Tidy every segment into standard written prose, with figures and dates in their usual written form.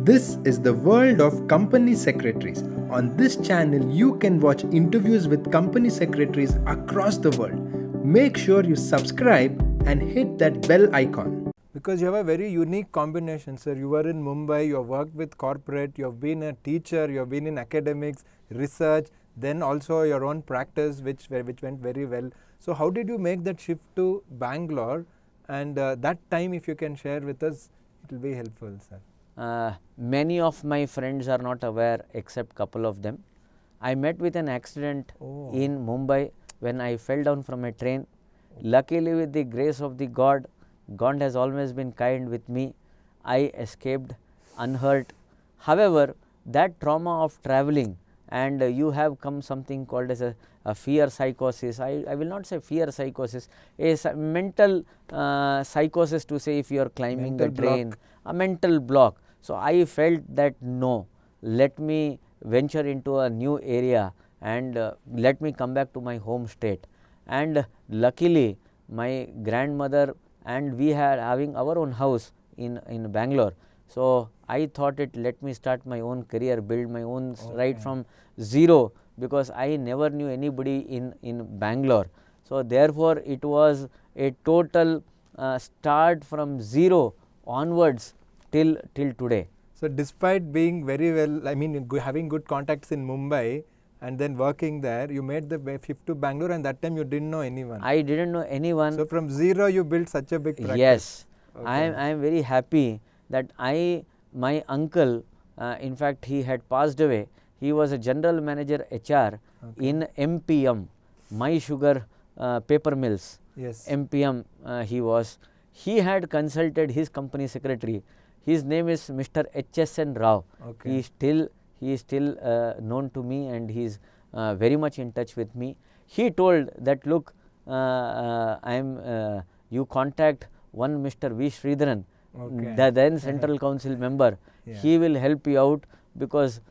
This is the world of company secretaries. On this channel, you can watch interviews with company secretaries across the world. Make sure you subscribe and hit that bell icon. Because you have a very unique combination, sir. You were in Mumbai, you have worked with corporate, you have been a teacher, you have been in academics, research, then also your own practice, which went very well. So how did you make that shift to Bangalore? And that time, if you can share with us, it will be helpful, sir. Many of my friends are not aware except couple of them. I met with an accident in Mumbai when I fell down from a train. Luckily, with the grace of the God has always been kind with me. I escaped unhurt. However, that trauma of traveling, and you have come something called as a fear psychosis. I will not say fear psychosis, a mental psychosis, to say, if you are climbing the train, a mental block. So I felt that no, let me venture into a new area and let me come back to my home state. And luckily, my grandmother and we had having our own house in Bangalore. So I thought let me start my own career, build my own right from zero, because I never knew anybody in Bangalore. So therefore it was a total start from zero onwards till today. So despite being very well, I mean having good contacts in Mumbai and then working there, you made the shift to Bangalore, and that time you didn't know anyone. I didn't know anyone. So from zero you built such a big practice. Yes. I am very happy that my uncle, in fact he had passed away. He was a general manager HR in MPM, My Sugar Paper Mills. Yes. MPM he was. He had consulted his company secretary. His name is Mr. HSN Rao. Okay. He is still known to me, and he is very much in touch with me. He told that, look, you contact one Mr. V. Sridharan, the then Central Council member. Yeah. He will help you out because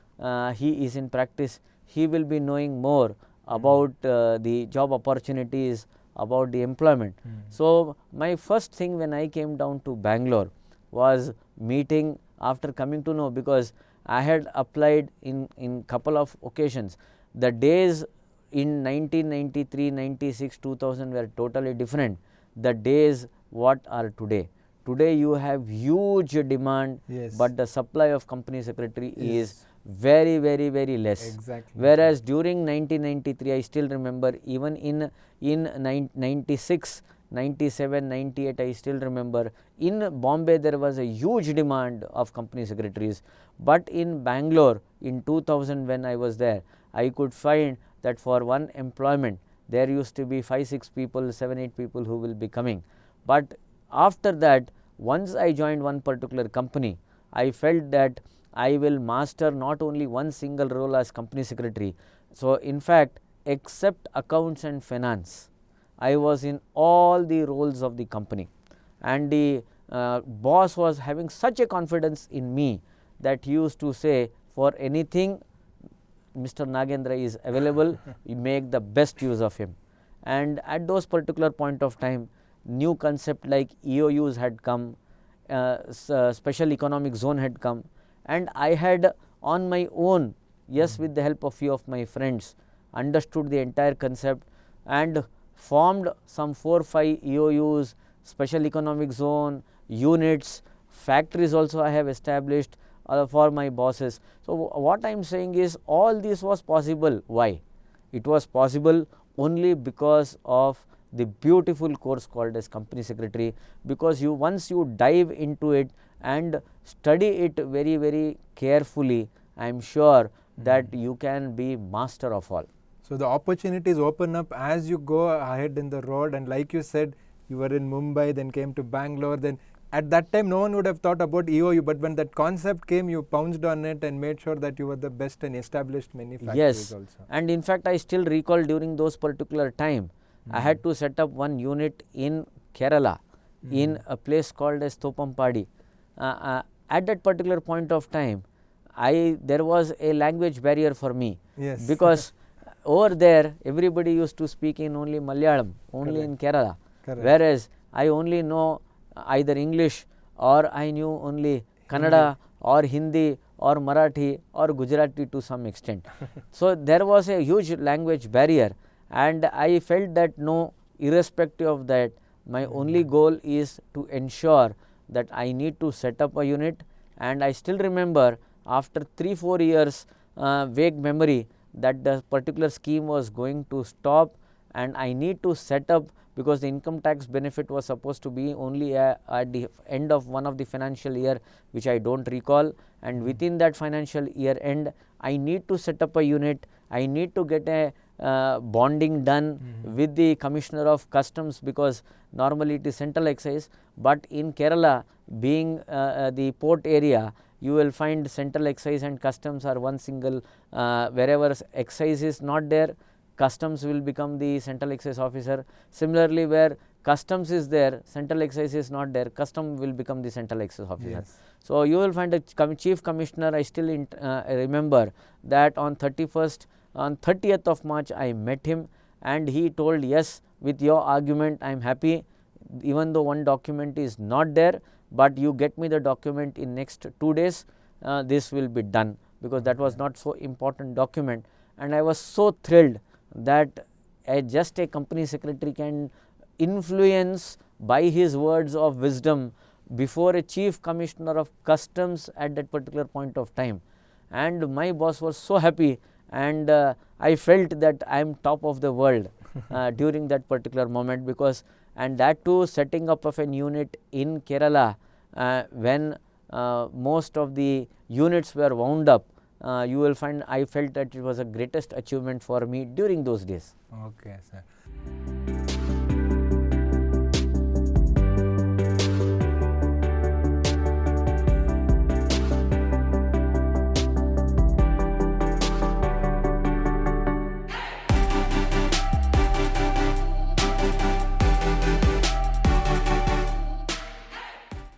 he is in practice. He will be knowing more about the job opportunities, about the employment. So my first thing when I came down to Bangalore was meeting, after coming to know, because I had applied in couple of occasions. The days in 1993, 96, 2000 were totally different. The days what are today. Today you have huge demand, but the supply of company secretary is very, very, very less. Exactly. Whereas during 1993, I still remember, even in 96, 97, 98, I still remember, in Bombay there was a huge demand of company secretaries. But in Bangalore in 2000 when I was there, I could find that for one employment there used to be 5-6 people, 7-8 people who will be coming. But after that, once I joined one particular company, I felt that I will master not only one single role as company secretary. So in fact, except accounts and finance, I was in all the roles of the company, and the boss was having such a confidence in me that he used to say, for anything Mr. Nagendra is available, you make the best use of him. And at those particular point of time, new concept like EOUs had come, special economic zone had come, and I had on my own, with the help of few of my friends, understood the entire concept and formed some 4-5 EOUs, special economic zone, units, factories also I have established for my bosses. So what I am saying is, all this was possible. Why? It was possible only because of the beautiful course called as company secretary, because once you dive into it and study it very, very carefully, I am sure that you can be master of all. So the opportunities open up as you go ahead in the road, and like you said, you were in Mumbai, then came to Bangalore. Then at that time no one would have thought about EOU, but when that concept came, you pounced on it and made sure that you were the best and established many factories also. And in fact I still recall during those particular time, I had to set up one unit in Kerala, in a place called as Thopampadi. At that particular point of time, there was a language barrier for me, because over there everybody used to speak in only Malayalam, only in Kerala. Whereas I only know either English or I knew only Kannada or Hindi or Marathi or Gujarati to some extent. So there was a huge language barrier, and I felt that no, irrespective of that, my only goal is to ensure that I need to set up a unit. And I still remember after 3-4 years vague memory that the particular scheme was going to stop, and I need to set up, because the income tax benefit was supposed to be only at the end of one of the financial year, which I don't recall, and within that financial year end I need to set up a unit. I need to get a bonding done with the Commissioner of Customs, because normally it is central excise, but in Kerala, being the port area, you will find central excise and customs are one single. Wherever excise is not there, customs will become the central excise officer. Similarly, where customs is there, central excise is not there, custom will become the central excise officer. Yes. So you will find a chief commissioner. I still remember that on 30th of March I met him, and he told, yes, with your argument I am happy, even though one document is not there, but you get me the document in next 2 days, this will be done, because that was not so important document. And I was so thrilled that just a company secretary can influence by his words of wisdom before a chief commissioner of customs at that particular point of time. And my boss was so happy, and I felt that I am top of the world during that particular moment, because, and that too setting up of an unit in Kerala when most of the units were wound up. You will find I felt that it was the greatest achievement for me during those days. Okay, sir.